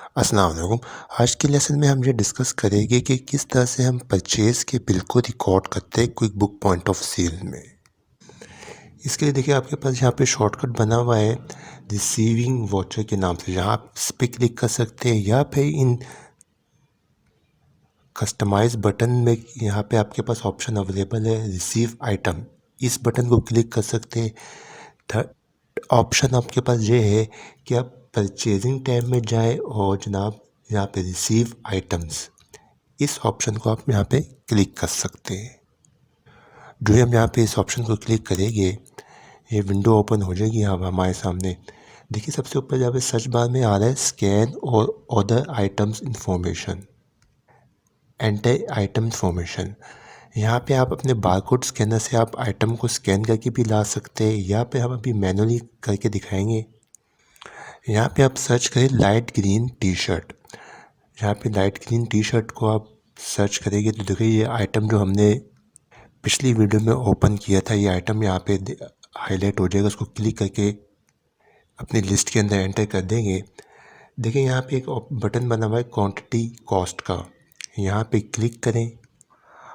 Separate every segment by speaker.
Speaker 1: अस्सलाम वालेकुम। आज के लेसन में हम ये डिस्कस करेंगे कि किस तरह से हम परचेज़ के बिल को रिकॉर्ड करते हैं quick book point of sale में। इसके लिए देखिए आपके पास यहाँ पे शॉर्टकट बना हुआ है रिसीविंग वाउचर के नाम से, जहाँ आप इस पे क्लिक कर सकते हैं या फिर इन कस्टमाइज बटन में यहाँ पे आपके पास ऑप्शन अवेलेबल है रिसीव आइटम, इस बटन को क्लिक कर सकते हैं। थर्ड ऑप्शन आपके पास ये है कि आप परचेजिंग टैब में जाएं और जनाब यहाँ पे रिसीव आइटम्स, इस ऑप्शन को आप यहाँ पे क्लिक कर सकते हैं। जो ही हम यहाँ पे इस ऑप्शन को क्लिक करेंगे ये विंडो ओपन हो जाएगी यहाँ हमारे सामने। देखिए सबसे ऊपर यहाँ पे सर्च बार में आ रहा है स्कैन और other items information, enter item information. यहाँ पे आप अपने बारकोड स्कैनर से आप आइटम को स्कैन करके भी ला सकते हैं, यहाँ पे हम अभी मैनुअली करके दिखाएंगे। यहाँ पे आप सर्च करें लाइट ग्रीन टी शर्ट, यहाँ पे लाइट ग्रीन टी शर्ट को आप सर्च करेंगे तो देखिए ये आइटम जो हमने पिछली वीडियो में ओपन किया था ये आइटम यहाँ पे हाईलाइट हो जाएगा। उसको क्लिक करके अपनी लिस्ट के अंदर एंटर कर देंगे। देखिए यहाँ पे एक बटन बना हुआ है क्वांटिटी कॉस्ट का, यहाँ पे क्लिक करें।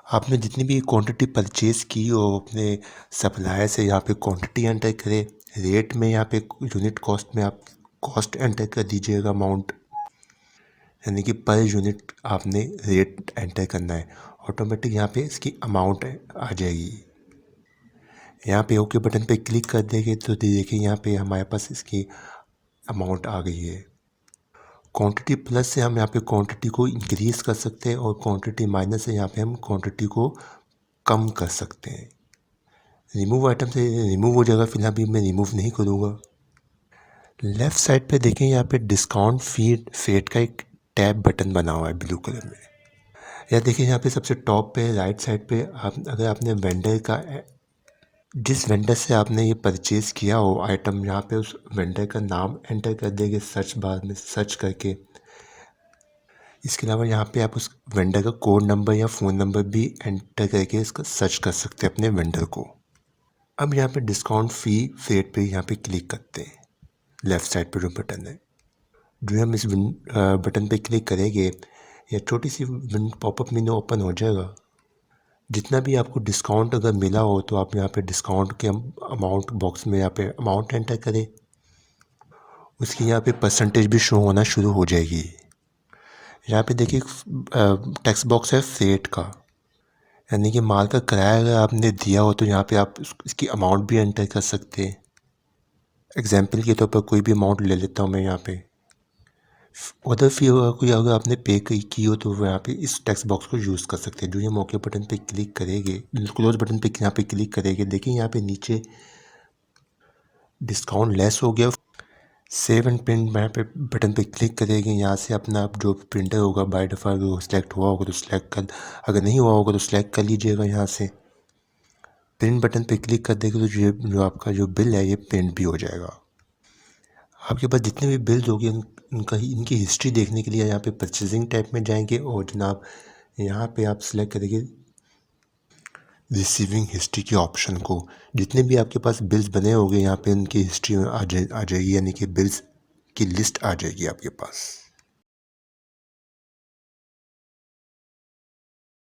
Speaker 1: आपने जितनी भी क्वांटिटी परचेज़ की हो अपने सप्लायर से यहाँ पे क्वांटिटी एंटर करें। रेट में यहाँ पे यूनिट कॉस्ट में आप कॉस्ट एंटर कर दीजिएगा अमाउंट, यानी कि पर यूनिट आपने रेट एंटर करना है। ऑटोमेटिक यहाँ पे इसकी अमाउंट आ जाएगी। यहाँ पे ओके बटन पे क्लिक कर देंगे तो देखिए यहाँ पे हमारे पास इसकी अमाउंट आ गई है। क्वांटिटी प्लस से हम यहाँ पे क्वांटिटी को इंक्रीज़ कर सकते हैं और क्वांटिटी माइनस से यहाँ पे हम क्वांटिटी को कम कर सकते हैं। रिमूव आइटम से रिमूव हो जाएगा, फिलहाल भी मैं रिमूव नहीं करूँगा। लेफ़्ट साइड पे देखें यहाँ पे डिस्काउंट फेट का एक टैब बटन बना हुआ है ब्लू कलर में। या देखिए यहाँ पे सबसे टॉप पे राइट साइड पे आप अगर आपने वेंडर का जिस वेंडर से आपने ये परचेज़ किया हो आइटम, यहाँ पे उस वेंडर का नाम एंटर कर देंगे सर्च बार में सर्च करके। इसके अलावा यहाँ पे आप उस वेंडर का कोड नंबर या फ़ोन नंबर भी एंटर करके इसका सर्च कर सकते हैं अपने वेंडर को। अब यहाँ पे डिस्काउंट फेट पे यहाँ पे क्लिक करते हैं, लेफ़्ट साइड पे जो बटन है। जो हम इस बटन पे क्लिक करेंगे या छोटी सी पॉपअप मेन्यू ओपन हो जाएगा। जितना भी आपको डिस्काउंट अगर मिला हो तो आप यहाँ पे डिस्काउंट के अमाउंट बॉक्स में यहाँ पे अमाउंट एंटर करें, उसकी यहाँ पे परसेंटेज भी शो होना शुरू हो जाएगी। यहाँ पे देखिए टेक्स्ट बॉक्स है फेट का, यानी कि माल का किराया अगर आपने दिया हो तो यहाँ पे आप इसकी अमाउंट भी एंटर कर सकते हैं। एग्जाम्पल के तौर पर कोई भी अमाउंट ले लेता हूँ मैं यहाँ पे। अदर फी कोई अगर आपने पे की हो तो वो यहाँ पे इस टेक्स्ट बॉक्स को यूज़ कर सकते हैं। जो ये मौके बटन पे क्लिक करेंगे, क्लोज बटन पे यहाँ पे क्लिक करेंगे, देखिए यहाँ पे नीचे डिस्काउंट लेस हो गया। सेव एंड प्रिंट यहाँ पे बटन पे क्लिक करेंगे, यहाँ से अपना जो प्रिंटर होगा बाय डिफ़ॉल्ट वो सिलेक्ट हुआ होगा तो सिलेक्ट कर, अगर नहीं हुआ होगा तो सिलेक्ट कर लीजिएगा। यहाँ से प्रिंट बटन पे क्लिक कर देंगे तो ये जो आपका जो बिल है ये प्रिंट भी हो जाएगा। आपके पास जितने भी बिल्स होंगे इनकी हिस्ट्री देखने के लिए यहाँ पे परचेजिंग टैब में जाएंगे और जनाब यहाँ पे आप सिलेक्ट करेंगे रिसीविंग हिस्ट्री के ऑप्शन को। जितने भी आपके पास बिल्स बने होंगे यहाँ पे उनकी हिस्ट्री आ जाएगी, यानी कि बिल्स की लिस्ट आ जाएगी आपके पास।